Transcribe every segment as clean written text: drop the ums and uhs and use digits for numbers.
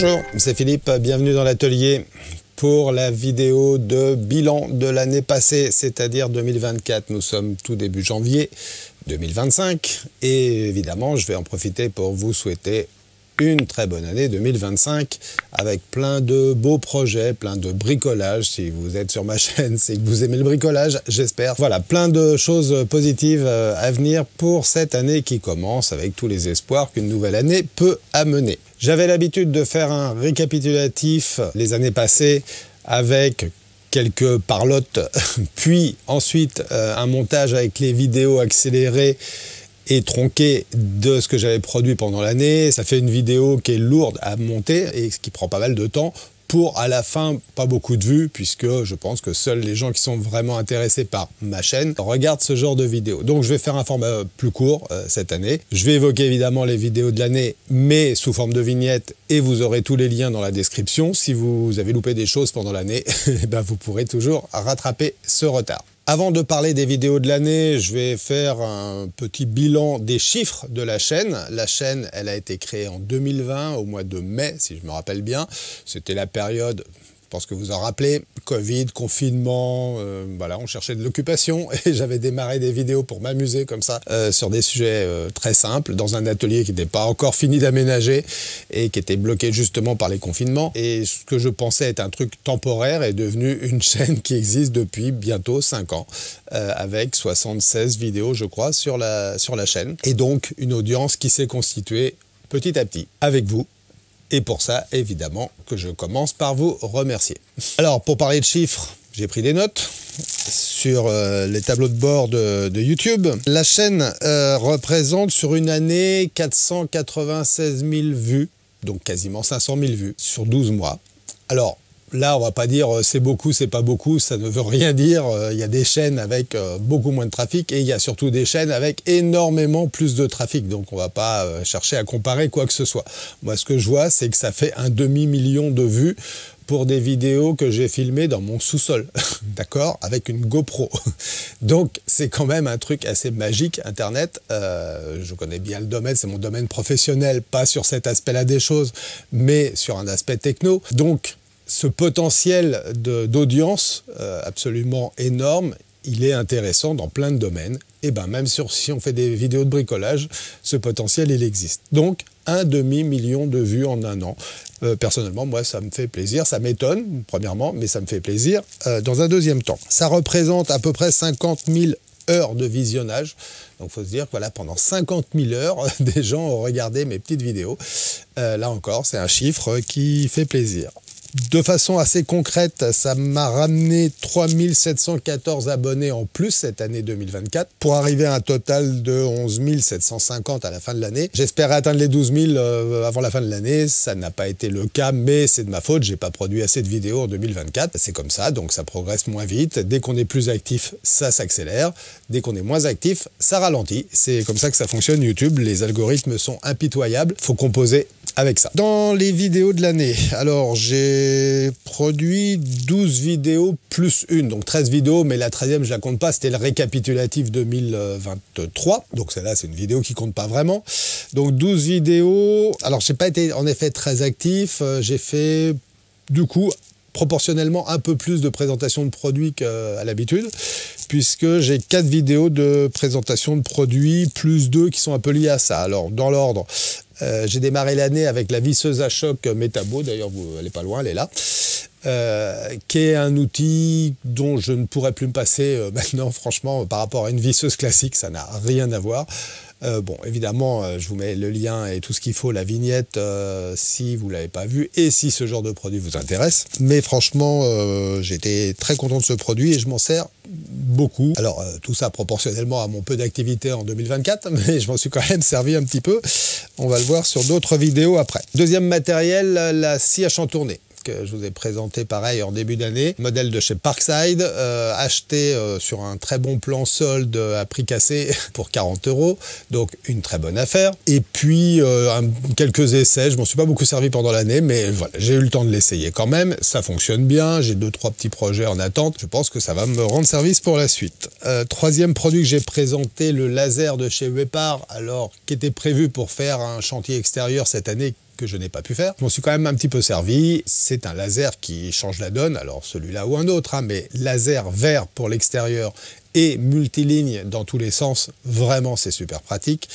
Bonjour, c'est Philippe, bienvenue dans l'atelier pour la vidéo de bilan de l'année passée, c'est-à-dire 2024. Nous sommes tout début janvier 2025 et évidemment je vais en profiter pour vous souhaiter une très bonne année 2025 avec plein de beaux projets, plein de bricolage. Si vous êtes sur ma chaîne, c'est que vous aimez le bricolage, j'espère. Voilà, plein de choses positives à venir pour cette année qui commence avec tous les espoirs qu'une nouvelle année peut amener. J'avais l'habitude de faire un récapitulatif les années passées avec quelques parlottes, puis ensuite un montage avec les vidéos accélérées et tronqué de ce que j'avais produit pendant l'année. Ça fait une vidéo qui est lourde à monter et qui prend pas mal de temps pour, à la fin, pas beaucoup de vues, puisque je pense que seuls les gens qui sont vraiment intéressés par ma chaîne regardent ce genre de vidéos. Donc je vais faire un format plus court cette année. Je vais évoquer évidemment les vidéos de l'année, mais sous forme de vignettes, et vous aurez tous les liens dans la description. Si vous avez loupé des choses pendant l'année, ben vous pourrez toujours rattraper ce retard. Avant de parler des vidéos de l'année, je vais faire un petit bilan des chiffres de la chaîne. La chaîne, elle a été créée en 2020, au mois de mai, si je me rappelle bien. C'était la période, je pense que vous en rappelez, Covid, confinement, voilà, on cherchait de l'occupation et j'avais démarré des vidéos pour m'amuser comme ça sur des sujets très simples, dans un atelier qui n'était pas encore fini d'aménager et qui était bloqué justement par les confinements. Et ce que je pensais être un truc temporaire est devenu une chaîne qui existe depuis bientôt 5 ans, avec 76 vidéos, je crois, sur la chaîne. Et donc, une audience qui s'est constituée petit à petit avec vous. Et pour ça, évidemment, que je commence par vous remercier. Alors, pour parler de chiffres, j'ai pris des notes sur les tableaux de bord de YouTube. La chaîne représente sur une année 496 000 vues, donc quasiment 500 000 vues, sur 12 mois. Alors, là, on va pas dire c'est beaucoup, c'est pas beaucoup, ça ne veut rien dire. Il y a des chaînes avec beaucoup moins de trafic et il y a surtout des chaînes avec énormément plus de trafic. Donc, on va pas chercher à comparer quoi que ce soit. Moi, ce que je vois, c'est que ça fait un demi-million de vues pour des vidéos que j'ai filmées dans mon sous-sol, d'accord, avec une GoPro. Donc, c'est quand même un truc assez magique, Internet. Je connais bien le domaine, c'est mon domaine professionnel, pas sur cet aspect-là des choses, mais sur un aspect techno. Donc, ce potentiel d'audience absolument énorme, il est intéressant dans plein de domaines. Et bien même si on fait des vidéos de bricolage, ce potentiel, il existe. Donc, un demi-million de vues en un an. Personnellement, moi, ça me fait plaisir. Ça m'étonne, premièrement, mais ça me fait plaisir dans un deuxième temps. Ça représente à peu près 50 000 heures de visionnage. Donc, il faut se dire que voilà, pendant 50 000 heures, des gens ont regardé mes petites vidéos. Là encore, c'est un chiffre qui fait plaisir. De façon assez concrète, ça m'a ramené 3714 abonnés en plus cette année 2024 pour arriver à un total de 11 750 à la fin de l'année. J'espérais atteindre les 12 000 avant la fin de l'année. Ça n'a pas été le cas, mais c'est de ma faute. J'ai pas produit assez de vidéos en 2024. C'est comme ça, donc ça progresse moins vite. Dès qu'on est plus actif, ça s'accélère. Dès qu'on est moins actif, ça ralentit. C'est comme ça que ça fonctionne YouTube. Les algorithmes sont impitoyables. Faut composer avec ça. Dans les vidéos de l'année, alors j'ai produit 12 vidéos plus une, donc 13 vidéos, mais la 13e je la compte pas, c'était le récapitulatif 2023, donc celle-là c'est une vidéo qui compte pas vraiment. Donc 12 vidéos, alors j'ai pas été en effet très actif, j'ai fait du coup proportionnellement un peu plus de présentation de produits qu'à l'habitude, puisque j'ai 4 vidéos de présentation de produits, plus 2 qui sont un peu liées à ça. Alors, dans l'ordre, j'ai démarré l'année avec la visseuse à choc Metabo, d'ailleurs, elle n'est pas loin, elle est là, qui est un outil dont je ne pourrais plus me passer maintenant, franchement, par rapport à une visseuse classique, ça n'a rien à voir. Bon, évidemment, je vous mets le lien et tout ce qu'il faut, la vignette, si vous ne l'avez pas vu et si ce genre de produit vous intéresse. Mais franchement, j'étais très content de ce produit et je m'en sers beaucoup. Alors, tout ça proportionnellement à mon peu d'activité en 2024, mais je m'en suis quand même servi un petit peu. On va le voir sur d'autres vidéos après. Deuxième matériel, la scie à chantourner, que je vous ai présenté pareil en début d'année, modèle de chez Parkside, acheté sur un très bon plan solde à prix cassé pour 40 €, donc une très bonne affaire. Et puis quelques essais, je m'en suis pas beaucoup servi pendant l'année, mais voilà, j'ai eu le temps de l'essayer quand même, ça fonctionne bien, j'ai 2-3 petits projets en attente, je pense que ça va me rendre service pour la suite. Troisième produit que j'ai présenté, le laser de chez Wepar, alors qui était prévu pour faire un chantier extérieur cette année, que je n'ai pas pu faire. Je m'en suis quand même un petit peu servi. C'est un laser qui change la donne, alors celui-là ou un autre, hein, mais laser vert pour l'extérieur et multiligne dans tous les sens, vraiment c'est super pratique.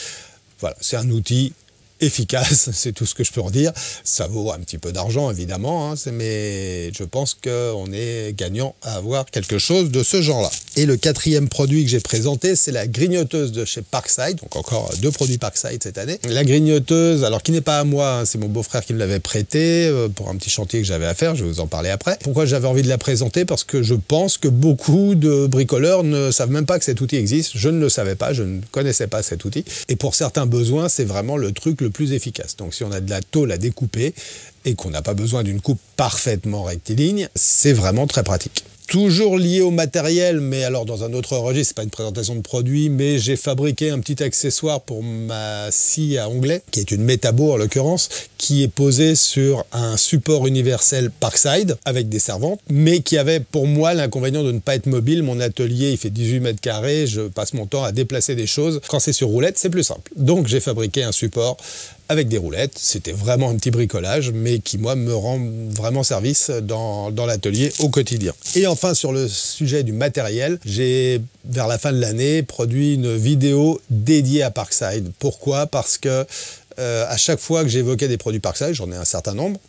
Voilà, c'est un outil efficace, c'est tout ce que je peux en dire. Ça vaut un petit peu d'argent évidemment, hein, mais je pense qu'on est gagnant à avoir quelque chose de ce genre-là. Et le quatrième produit que j'ai présenté, c'est la grignoteuse de chez Parkside, donc encore 2 produits Parkside cette année. La grignoteuse, alors qui n'est pas à moi, hein, c'est mon beau-frère qui me l'avait prêté pour un petit chantier que j'avais à faire, je vais vous en parler après. Pourquoi j'avais envie de la présenter? Parce que je pense que beaucoup de bricoleurs ne savent même pas que cet outil existe. Je ne le savais pas, je ne connaissais pas cet outil. Et pour certains besoins, c'est vraiment le truc le plus efficace. Donc si on a de la tôle à découper et qu'on n'a pas besoin d'une coupe parfaitement rectiligne, c'est vraiment très pratique. Toujours lié au matériel, mais alors dans un autre registre, c'est pas une présentation de produit, mais j'ai fabriqué un petit accessoire pour ma scie à onglet, qui est une Metabo en l'occurrence, qui est posée sur un support universel Parkside avec des servantes, mais qui avait pour moi l'inconvénient de ne pas être mobile. Mon atelier, il fait 18 mètres carrés, je passe mon temps à déplacer des choses. Quand c'est sur roulette, c'est plus simple. Donc j'ai fabriqué un support avec des roulettes. C'était vraiment un petit bricolage, mais qui, moi, me rend vraiment service dans l'atelier au quotidien. Et enfin, sur le sujet du matériel, j'ai, vers la fin de l'année, produit une vidéo dédiée à Parkside. Pourquoi? Parce que à chaque fois que j'évoquais des produits Parkside, j'en ai un certain nombre,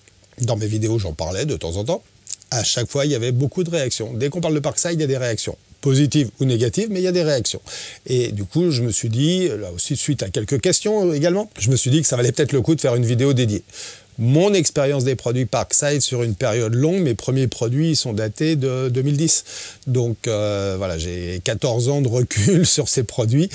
dans mes vidéos, j'en parlais de temps en temps, à chaque fois, il y avait beaucoup de réactions. Dès qu'on parle de Parkside, il y a des réactions. Positives ou négatives, mais il y a des réactions. Et du coup, je me suis dit, là aussi suite à quelques questions également, je me suis dit que ça valait peut-être le coup de faire une vidéo dédiée. Mon expérience des produits Parkside sur une période longue, mes premiers produits sont datés de 2010. Donc voilà, j'ai 14 ans de recul sur ces produits.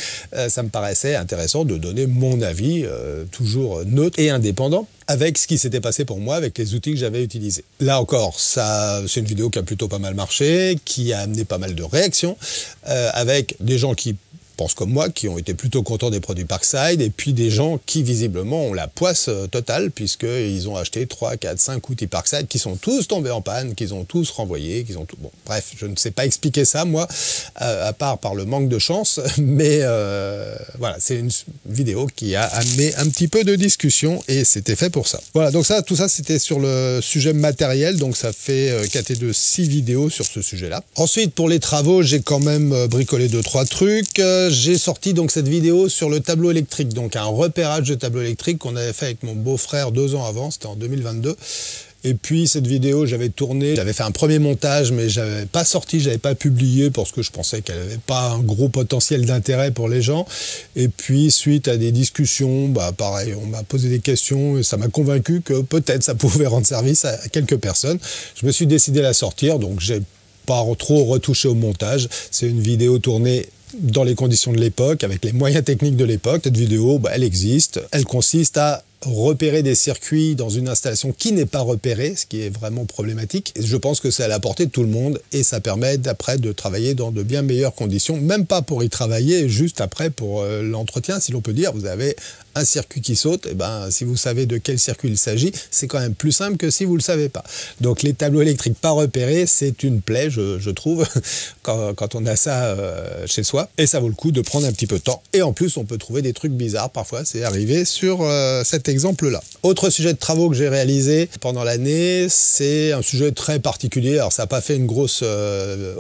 Ça me paraissait intéressant de donner mon avis, toujours neutre et indépendant, avec ce qui s'était passé pour moi, avec les outils que j'avais utilisés. Là encore, c'est une vidéo qui a plutôt pas mal marché, qui a amené pas mal de réactions, avec des gens qui pensent comme moi, qui ont été plutôt contents des produits Parkside, et puis des gens qui visiblement ont la poisse totale, puisqu'ils ont acheté 3, 4, 5 outils Parkside, qui sont tous tombés en panne, qu'ils ont tous renvoyés, qu'ils ont tout... Bon, bref, je ne sais pas expliquer ça, moi, à part par le manque de chance, mais voilà, c'est une vidéo qui a amené un petit peu de discussion, et c'était fait pour ça. Voilà, donc ça, tout ça, c'était sur le sujet matériel, donc ça fait 4 et 2, 6 vidéos sur ce sujet-là. Ensuite, pour les travaux, j'ai quand même bricolé 2-3 trucs. J'ai sorti donc cette vidéo sur le tableau électrique, donc un repérage de tableau électrique qu'on avait fait avec mon beau-frère 2 ans avant, c'était en 2022. Et puis cette vidéo, j'avais tourné, j'avais fait un premier montage, mais j'avais pas sorti, j'avais pas publié parce que je pensais qu'elle avait pas un gros potentiel d'intérêt pour les gens. Et puis suite à des discussions, bah pareil, on m'a posé des questions et ça m'a convaincu que peut-être ça pouvait rendre service à quelques personnes. Je me suis décidé à la sortir, donc j'ai pas trop retouché au montage. C'est une vidéo tournée dans les conditions de l'époque, avec les moyens techniques de l'époque. Cette vidéo, bah, elle existe. Elle consiste à repérer des circuits dans une installation qui n'est pas repérée, ce qui est vraiment problématique. Et je pense que c'est à la portée de tout le monde et ça permet d'après de travailler dans de bien meilleures conditions, même pas pour y travailler, juste après pour l'entretien, si l'on peut dire. Vous avez un circuit qui saute, et ben, si vous savez de quel circuit il s'agit, c'est quand même plus simple que si vous ne le savez pas. Donc les tableaux électriques pas repérés, c'est une plaie, je trouve, quand on a ça chez soi. Et ça vaut le coup de prendre un petit peu de temps. Et en plus, on peut trouver des trucs bizarres parfois, c'est arrivé sur cet exemple-là. Autre sujet de travaux que j'ai réalisé pendant l'année, c'est un sujet très particulier. Alors ça n'a pas fait une grosse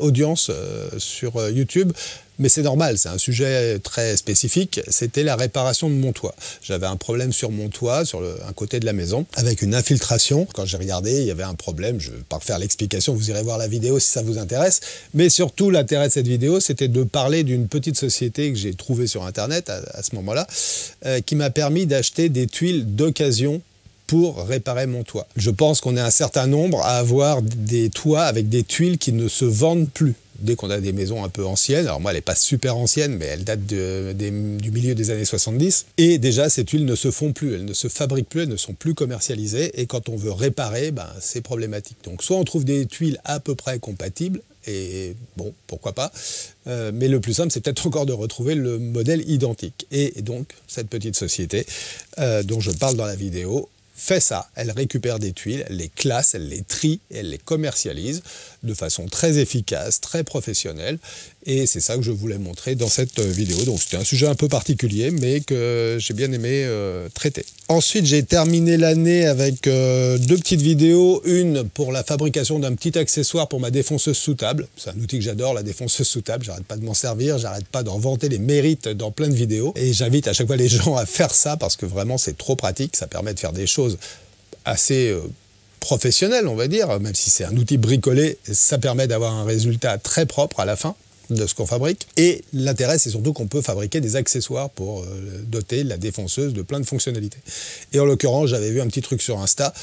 audience sur YouTube, mais c'est normal, c'est un sujet très spécifique, c'était la réparation de mon toit. J'avais un problème sur mon toit, sur un côté de la maison, avec une infiltration. Quand j'ai regardé, il y avait un problème, je ne vais pas refaire l'explication, vous irez voir la vidéo si ça vous intéresse. Mais surtout, l'intérêt de cette vidéo, c'était de parler d'une petite société que j'ai trouvée sur Internet à ce moment-là, qui m'a permis d'acheter des tuiles d'occasion pour réparer mon toit. Je pense qu'on est un certain nombre à avoir des toits avec des tuiles qui ne se vendent plus. Dès qu'on a des maisons un peu anciennes, alors moi elle n'est pas super ancienne, mais elle date du milieu des années 70, et déjà ces tuiles ne se font plus, elles ne se fabriquent plus, elles ne sont plus commercialisées, et quand on veut réparer, ben, c'est problématique. Donc soit on trouve des tuiles à peu près compatibles, et bon, pourquoi pas, mais le plus simple c'est peut-être encore de retrouver le modèle identique. Et donc cette petite société dont je parle dans la vidéo, fait ça, elle récupère des tuiles, elle les classe, elle les trie, elle les commercialise de façon très efficace, très professionnelle. Et c'est ça que je voulais montrer dans cette vidéo. Donc c'était un sujet un peu particulier, mais que j'ai bien aimé traiter. Ensuite, j'ai terminé l'année avec deux petites vidéos. Une pour la fabrication d'un petit accessoire pour ma défonceuse sous table. C'est un outil que j'adore, la défonceuse sous table. J'arrête pas de m'en servir, j'arrête pas d'en vanter les mérites dans plein de vidéos. Et j'invite à chaque fois les gens à faire ça parce que vraiment c'est trop pratique. Ça permet de faire des choses assez professionnelles, on va dire. Même si c'est un outil bricolé, ça permet d'avoir un résultat très propre à la fin de ce qu'on fabrique. Et l'intérêt, c'est surtout qu'on peut fabriquer des accessoires pour doter la défonceuse de plein de fonctionnalités. Et en l'occurrence, j'avais vu un petit truc sur Insta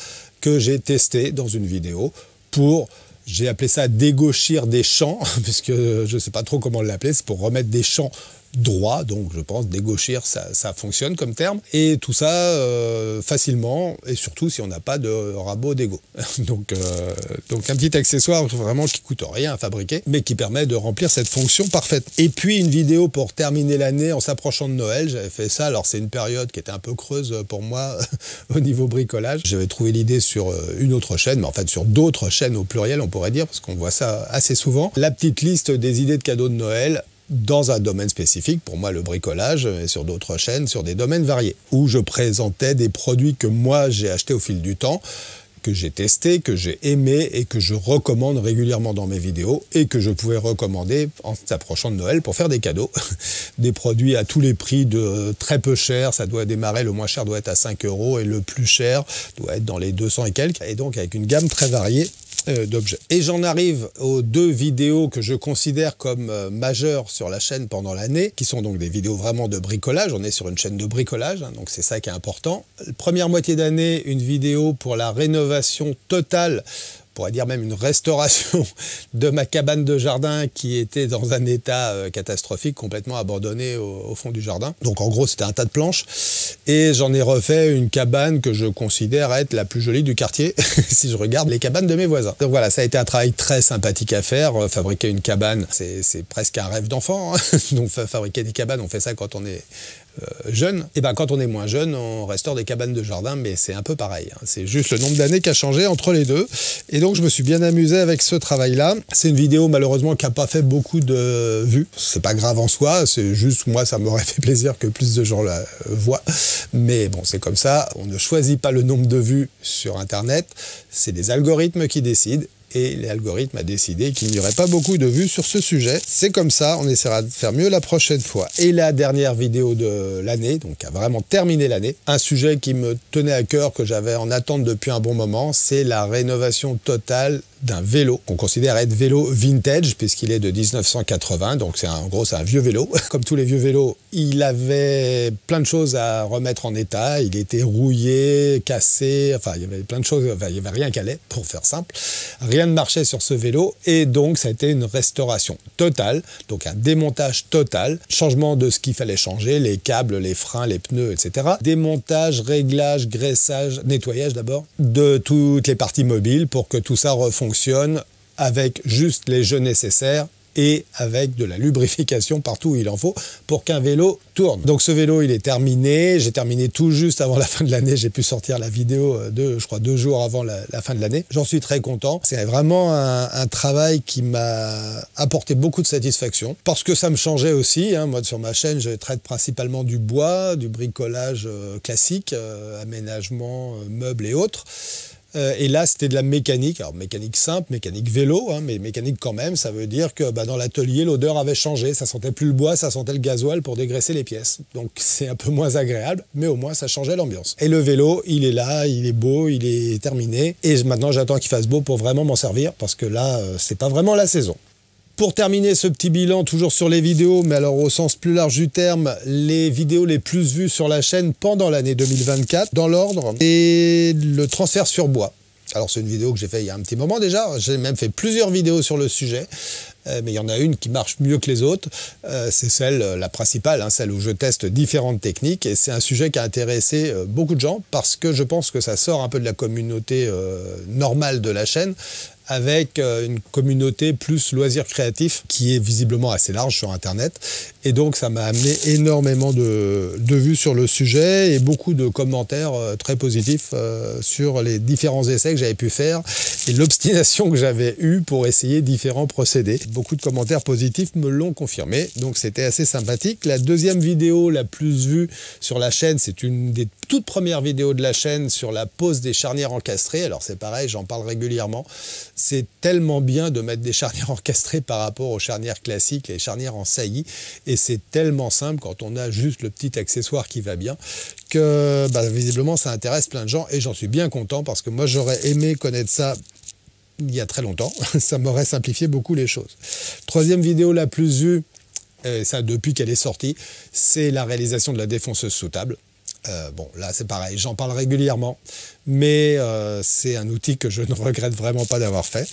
que j'ai testé dans une vidéo pour, j'ai appelé ça dégauchir des champs, puisque je ne sais pas trop comment l'appeler, c'est pour remettre des champs droit, donc je pense dégauchir ça fonctionne comme terme, et tout ça facilement, et surtout si on n'a pas de rabot d'égo. donc un petit accessoire vraiment qui coûte rien à fabriquer, mais qui permet de remplir cette fonction parfaite. Et puis une vidéo pour terminer l'année en s'approchant de Noël, j'avais fait ça, alors c'est une période qui était un peu creuse pour moi au niveau bricolage. J'avais trouvé l'idée sur une autre chaîne, mais en fait sur d'autres chaînes au pluriel on pourrait dire, parce qu'on voit ça assez souvent. La petite liste des idées de cadeaux de Noël, dans un domaine spécifique, pour moi le bricolage, et sur d'autres chaînes, sur des domaines variés, où je présentais des produits que moi j'ai achetés au fil du temps, que j'ai testés, que j'ai aimés et que je recommande régulièrement dans mes vidéos et que je pouvais recommander en s'approchant de Noël pour faire des cadeaux. Des produits à tous les prix, de très peu cher, ça doit démarrer, le moins cher doit être à 5 € et le plus cher doit être dans les 200 et quelques, et donc avec une gamme très variée d'objets. Et j'en arrive aux deux vidéos que je considère comme majeures sur la chaîne pendant l'année, qui sont donc des vidéos vraiment de bricolage. On est sur une chaîne de bricolage, hein, donc c'est ça qui est important. Première moitié d'année, une vidéo pour la rénovation totale, on pourrait dire même une restauration de ma cabane de jardin qui était dans un état catastrophique, complètement abandonnée au fond du jardin. Donc en gros, c'était un tas de planches. Et j'en ai refait une cabane que je considère être la plus jolie du quartier, si je regarde les cabanes de mes voisins. Donc voilà, ça a été un travail très sympathique à faire. Fabriquer une cabane, c'est presque un rêve d'enfant. Hein. Donc fabriquer des cabanes, on fait ça quand on est jeune. Et ben quand on est moins jeune, on restaure des cabanes de jardin, mais c'est un peu pareil. Hein. C'est juste le nombre d'années qui a changé entre les deux. Et donc je me suis bien amusé avec ce travail-là. C'est une vidéo malheureusement qui n'a pas fait beaucoup de vues. C'est pas grave en soi, c'est juste moi ça m'aurait fait plaisir que plus de gens la voient. Mais bon, c'est comme ça. On ne choisit pas le nombre de vues sur Internet. C'est les algorithmes qui décident. Et l'algorithme a décidé qu'il n'y aurait pas beaucoup de vues sur ce sujet. C'est comme ça, on essaiera de faire mieux la prochaine fois. Et la dernière vidéo de l'année, donc a vraiment terminé l'année, un sujet qui me tenait à cœur, que j'avais en attente depuis un bon moment, c'est la rénovation totale d'un vélo qu'on considère être vélo vintage puisqu'il est de 1980, donc en gros c'est un vieux vélo. Comme tous les vieux vélos, il avait plein de choses à remettre en état, il était rouillé, cassé, enfin il y avait plein de choses, enfin, il n'y avait rien qui allait, pour faire simple. Rien ne marchait sur ce vélo et donc ça a été une restauration totale, donc un démontage total, changement de ce qu'il fallait changer, les câbles, les freins, les pneus, etc. Démontage, réglage, graissage, nettoyage d'abord, de toutes les parties mobiles pour que tout ça fonctionne avec juste les jeux nécessaires et avec de la lubrification partout où il en faut pour qu'un vélo tourne. Donc ce vélo, il est terminé. J'ai terminé tout juste avant la fin de l'année. J'ai pu sortir la vidéo, je crois 2 jours avant la fin de l'année. J'en suis très content. C'est vraiment un travail qui m'a apporté beaucoup de satisfaction parce que ça me changeait aussi. Hein. Moi, sur ma chaîne, je traite principalement du bois, du bricolage classique, aménagement, meubles et autres. Et là, c'était de la mécanique, alors mécanique simple, mécanique vélo, hein, mais mécanique quand même, ça veut dire que dans l'atelier, l'odeur avait changé, ça sentait plus le bois, ça sentait le gasoil pour dégraisser les pièces. Donc c'est un peu moins agréable, mais au moins ça changeait l'ambiance. Et le vélo, il est là, il est beau, il est terminé, et maintenant j'attends qu'il fasse beau pour vraiment m'en servir, parce que là, c'est pas vraiment la saison. Pour terminer ce petit bilan, toujours sur les vidéos, mais alors au sens plus large du terme, les vidéos les plus vues sur la chaîne pendant l'année 2024, dans l'ordre, et le transfert sur bois. Alors c'est une vidéo que j'ai fait il y a un petit moment déjà, j'ai même fait plusieurs vidéos sur le sujet, mais il y en a une qui marche mieux que les autres, c'est celle, la principale, hein, celle où je teste différentes techniques, et c'est un sujet qui a intéressé beaucoup de gens, parce que je pense que ça sort un peu de la communauté normale de la chaîne, avec une communauté plus loisirs créatifs qui est visiblement assez large sur Internet. Et donc, ça m'a amené énormément de vues sur le sujet et beaucoup de commentaires très positifs sur les différents essais que j'avais pu faire et l'obstination que j'avais eue pour essayer différents procédés. Beaucoup de commentaires positifs me l'ont confirmé, donc c'était assez sympathique. La deuxième vidéo la plus vue sur la chaîne, c'est une des toutes premières vidéos de la chaîne sur la pose des charnières encastrées. Alors c'est pareil, j'en parle régulièrement. C'est tellement bien de mettre des charnières encastrées par rapport aux charnières classiques, les charnières en saillie. Et c'est tellement simple quand on a juste le petit accessoire qui va bien que visiblement ça intéresse plein de gens. Et j'en suis bien content parce que moi j'aurais aimé connaître ça il y a très longtemps. Ça m'aurait simplifié beaucoup les choses. Troisième vidéo la plus vue, ça depuis qu'elle est sortie, c'est la réalisation de la défonceuse sous table. Bon, là c'est pareil, j'en parle régulièrement, mais c'est un outil que je ne regrette vraiment pas d'avoir fait.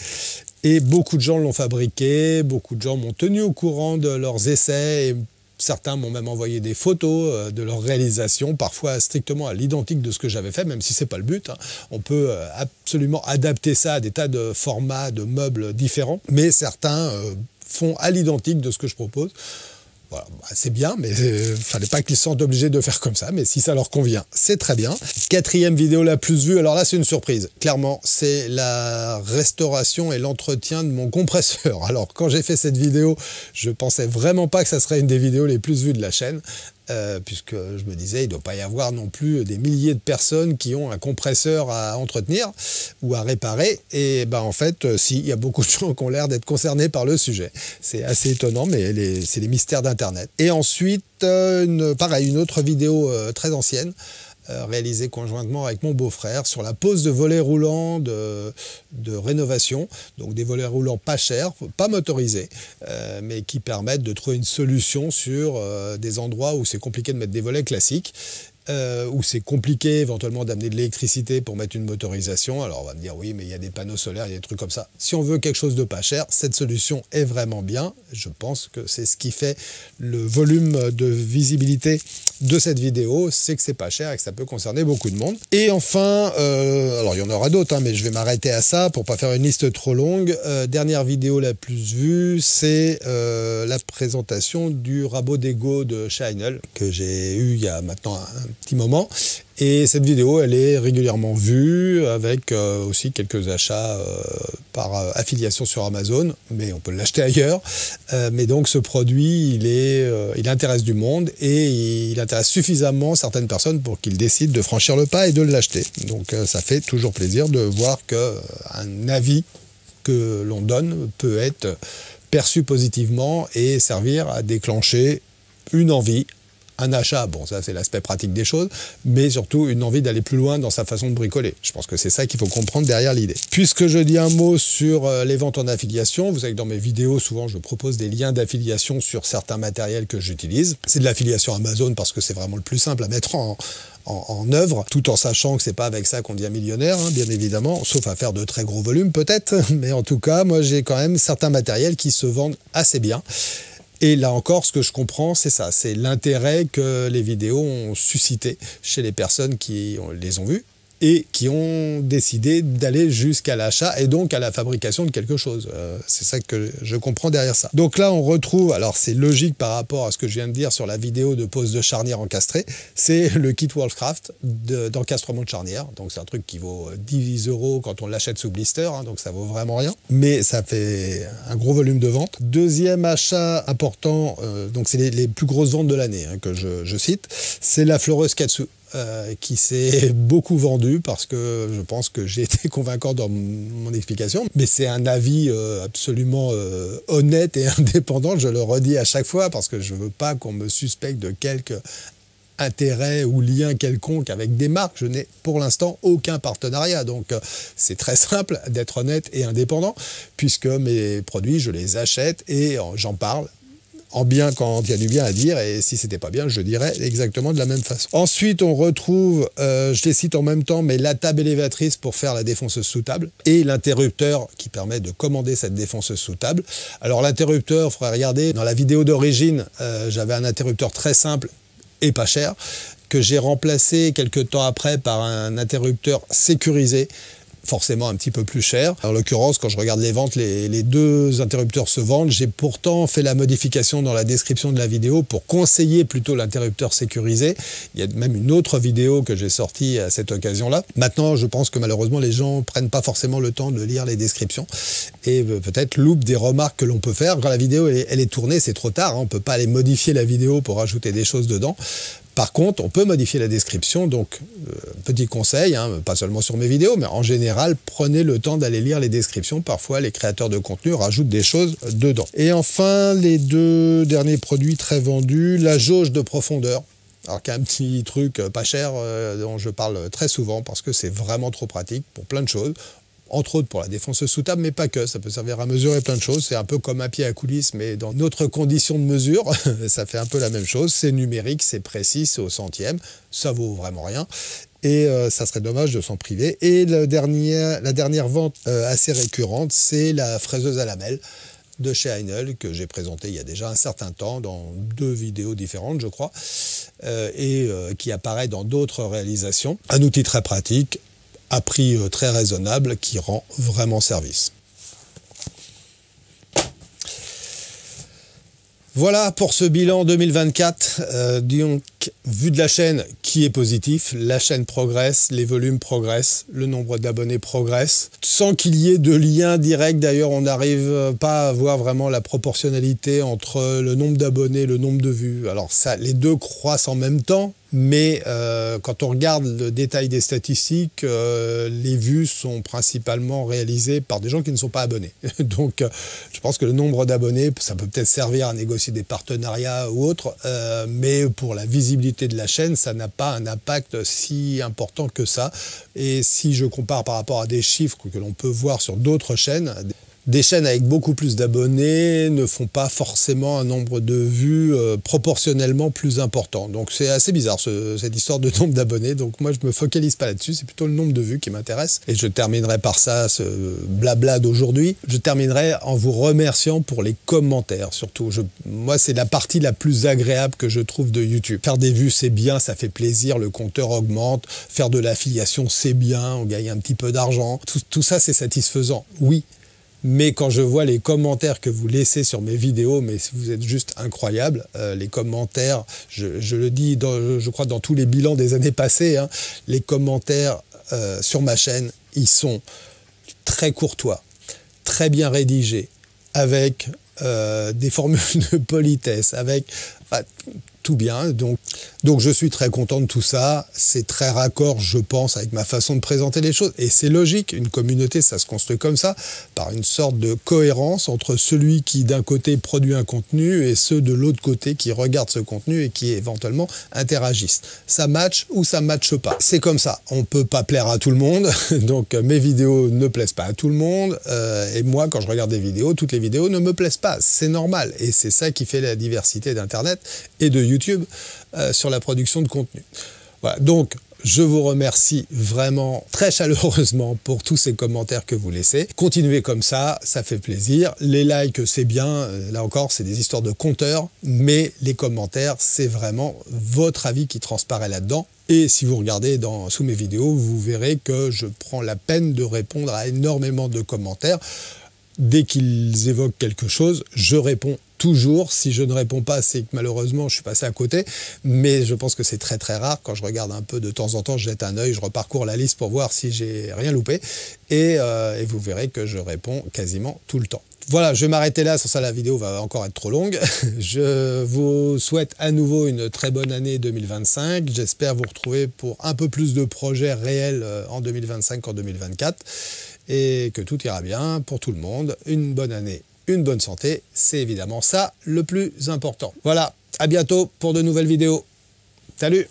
Et beaucoup de gens l'ont fabriqué, beaucoup de gens m'ont tenu au courant de leurs essais, et certains m'ont même envoyé des photos de leur réalisation, parfois strictement à l'identique de ce que j'avais fait, même si c'est pas le but. Hein. On peut absolument adapter ça à des tas de formats, de meubles différents, mais certains font à l'identique de ce que je propose. Voilà, c'est bien, mais fallait pas qu'ils se sentent obligés de faire comme ça, mais si ça leur convient, c'est très bien. Quatrième vidéo la plus vue, alors là c'est une surprise, clairement, c'est la restauration et l'entretien de mon compresseur. Alors quand j'ai fait cette vidéo, je pensais vraiment pas que ça serait une des vidéos les plus vues de la chaîne, puisque je me disais, il ne doit pas y avoir non plus des milliers de personnes qui ont un compresseur à entretenir ou à réparer. Et en fait, si, il y a beaucoup de gens qui ont l'air d'être concernés par le sujet. C'est assez étonnant, mais c'est les mystères d'Internet. Et ensuite, pareil, une autre vidéo très ancienne, réalisé conjointement avec mon beau-frère sur la pose de volets roulants de rénovation, donc des volets roulants pas chers, pas motorisés, mais qui permettent de trouver une solution sur des endroits où c'est compliqué de mettre des volets classiques, où c'est compliqué éventuellement d'amener de l'électricité pour mettre une motorisation. Alors on va me dire oui, mais il y a des panneaux solaires, il y a des trucs comme ça. Si on veut quelque chose de pas cher, cette solution est vraiment bien. Je pense que c'est ce qui fait le volume de visibilité de cette vidéo, c'est que c'est pas cher et que ça peut concerner beaucoup de monde. Et enfin, alors il y en aura d'autres, hein, mais je vais m'arrêter à ça pour pas faire une liste trop longue. Dernière vidéo la plus vue, c'est la présentation du rabot d'Ego de Sheinel que j'ai eu il y a maintenant un petit moment. Et cette vidéo, elle est régulièrement vue avec aussi quelques achats par affiliation sur Amazon, mais on peut l'acheter ailleurs. Mais donc ce produit, il intéresse du monde et il intéresse suffisamment certaines personnes pour qu'ils décident de franchir le pas et de l'acheter. Donc ça fait toujours plaisir de voir qu'un avis que l'on donne peut être perçu positivement et servir à déclencher une envie, un achat, bon ça c'est l'aspect pratique des choses, mais surtout une envie d'aller plus loin dans sa façon de bricoler. Je pense que c'est ça qu'il faut comprendre derrière l'idée. Puisque je dis un mot sur les ventes en affiliation, vous savez que dans mes vidéos, souvent je propose des liens d'affiliation sur certains matériels que j'utilise. C'est de l'affiliation Amazon parce que c'est vraiment le plus simple à mettre en œuvre, tout en sachant que c'est pas avec ça qu'on devient millionnaire, hein, bien évidemment, sauf à faire de très gros volumes peut-être, mais en tout cas, moi j'ai quand même certains matériels qui se vendent assez bien. Et là encore, ce que je comprends, c'est ça, c'est l'intérêt que les vidéos ont suscité chez les personnes qui les ont vues et qui ont décidé d'aller jusqu'à l'achat et donc à la fabrication de quelque chose. C'est ça que je comprends derrière ça. Donc là, on retrouve, alors c'est logique par rapport à ce que je viens de dire sur la vidéo de pose de charnière encastrée, c'est le kit Worldcraft d'encastrement de charnière. Donc c'est un truc qui vaut 10 € quand on l'achète sous blister, hein, donc ça vaut vraiment rien. Mais ça fait un gros volume de vente. Deuxième achat important, donc c'est les plus grosses ventes de l'année hein, que je cite, c'est la floreuse Katsu. Qui s'est beaucoup vendu parce que je pense que j'ai été convaincant dans mon explication. Mais c'est un avis absolument honnête et indépendant, je le redis à chaque fois parce que je ne veux pas qu'on me suspecte de quelque intérêt ou lien quelconque avec des marques. Je n'ai pour l'instant aucun partenariat. Donc c'est très simple d'être honnête et indépendant puisque mes produits, je les achète et j'en parle. En bien quand il y a du bien à dire, et si c'était pas bien, je dirais exactement de la même façon. Ensuite, on retrouve, je les cite en même temps, mais la table élévatrice pour faire la défonceuse sous table, et l'interrupteur qui permet de commander cette défonceuse sous table. Alors l'interrupteur, il faudrait regarder, dans la vidéo d'origine, j'avais un interrupteur très simple et pas cher, que j'ai remplacé quelques temps après par un interrupteur sécurisé, forcément un petit peu plus cher. En l'occurrence, quand je regarde les ventes, les deux interrupteurs se vendent. J'ai pourtant fait la modification dans la description de la vidéo pour conseiller plutôt l'interrupteur sécurisé. Il y a même une autre vidéo que j'ai sortie à cette occasion-là. Maintenant, je pense que malheureusement, les gens prennent pas forcément le temps de lire les descriptions et peut-être loupent des remarques que l'on peut faire. Quand la vidéo elle est tournée, c'est trop tard, hein. On ne peut pas aller modifier la vidéo pour ajouter des choses dedans. Par contre, on peut modifier la description, donc petit conseil, hein, pas seulement sur mes vidéos, mais en général, prenez le temps d'aller lire les descriptions. Parfois, les créateurs de contenu rajoutent des choses dedans. Et enfin, les deux derniers produits très vendus, la jauge de profondeur. Alors qu'il y a un petit truc pas cher dont je parle très souvent parce que c'est vraiment trop pratique pour plein de choses. Entre autres pour la défonceuse sous table, mais pas que. Ça peut servir à mesurer plein de choses. C'est un peu comme un pied à coulisse, mais dans notre condition de mesure, ça fait un peu la même chose. C'est numérique, c'est précis, c'est au centième. Ça vaut vraiment rien. Et ça serait dommage de s'en priver. Et la dernière vente assez récurrente, c'est la fraiseuse à lamelles de chez Heinl, que j'ai présenté il y a déjà un certain temps dans 2 vidéos différentes, je crois, et qui apparaît dans d'autres réalisations. Un outil très pratique, à prix très raisonnable, qui rend vraiment service. Voilà pour ce bilan 2024, donc vu de la chaîne qui est positif, la chaîne progresse, les volumes progressent, le nombre d'abonnés progresse, sans qu'il y ait de lien direct. D'ailleurs, on n'arrive pas à voir vraiment la proportionnalité entre le nombre d'abonnés et le nombre de vues. Alors ça, les deux croissent en même temps, mais quand on regarde le détail des statistiques, les vues sont principalement réalisées par des gens qui ne sont pas abonnés. Donc je pense que le nombre d'abonnés, ça peut peut-être servir à négocier des partenariats ou autres, mais pour la visibilité de la chaîne, ça n'a pas un impact si important que ça. Et si je compare par rapport à des chiffres que l'on peut voir sur d'autres chaînes, des chaînes avec beaucoup plus d'abonnés ne font pas forcément un nombre de vues proportionnellement plus important. Donc c'est assez bizarre cette histoire de nombre d'abonnés. Donc moi je me focalise pas là-dessus, c'est plutôt le nombre de vues qui m'intéresse. Et je terminerai par ça, ce blabla d'aujourd'hui. Je terminerai en vous remerciant pour les commentaires surtout. Moi c'est la partie la plus agréable que je trouve de YouTube. Faire des vues c'est bien, ça fait plaisir, le compteur augmente. Faire de l'affiliation c'est bien, on gagne un petit peu d'argent. Tout ça c'est satisfaisant, oui. Mais quand je vois les commentaires que vous laissez sur mes vidéos, mais vous êtes juste incroyables. Les commentaires, je le dis, je crois dans tous les bilans des années passées, hein, les commentaires sur ma chaîne, ils sont très courtois, très bien rédigés, avec des formules de politesse, avec tout bien. Donc je suis très content de tout ça. C'est très raccord, je pense, avec ma façon de présenter les choses. Et c'est logique, une communauté, ça se construit comme ça, par une sorte de cohérence entre celui qui, d'un côté, produit un contenu et ceux de l'autre côté qui regardent ce contenu et qui, éventuellement, interagissent. Ça match ou ça matche pas. C'est comme ça. On peut pas plaire à tout le monde. Donc mes vidéos ne plaisent pas à tout le monde. Et moi, quand je regarde des vidéos, toutes les vidéos ne me plaisent pas. C'est normal. Et c'est ça qui fait la diversité d'Internet et de YouTube sur la production de contenu. Voilà, donc je vous remercie vraiment très chaleureusement pour tous ces commentaires que vous laissez. Continuez comme ça, ça fait plaisir. Les likes, c'est bien, là encore, c'est des histoires de compteurs, mais les commentaires, c'est vraiment votre avis qui transparaît là-dedans. Et si vous regardez sous mes vidéos, vous verrez que je prends la peine de répondre à énormément de commentaires. Dès qu'ils évoquent quelque chose, je réponds toujours. Si je ne réponds pas, c'est que malheureusement, je suis passé à côté. Mais je pense que c'est très très rare. Quand je regarde un peu de temps en temps, je jette un œil, je reparcours la liste pour voir si j'ai rien loupé. Et vous verrez que je réponds quasiment tout le temps. Voilà, je vais m'arrêter là, sans ça la vidéo va encore être trop longue. Je vous souhaite à nouveau une très bonne année 2025. J'espère vous retrouver pour un peu plus de projets réels en 2025 qu'en 2024. Et que tout ira bien pour tout le monde. Une bonne année, une bonne santé, c'est évidemment ça le plus important. Voilà, à bientôt pour de nouvelles vidéos. Salut!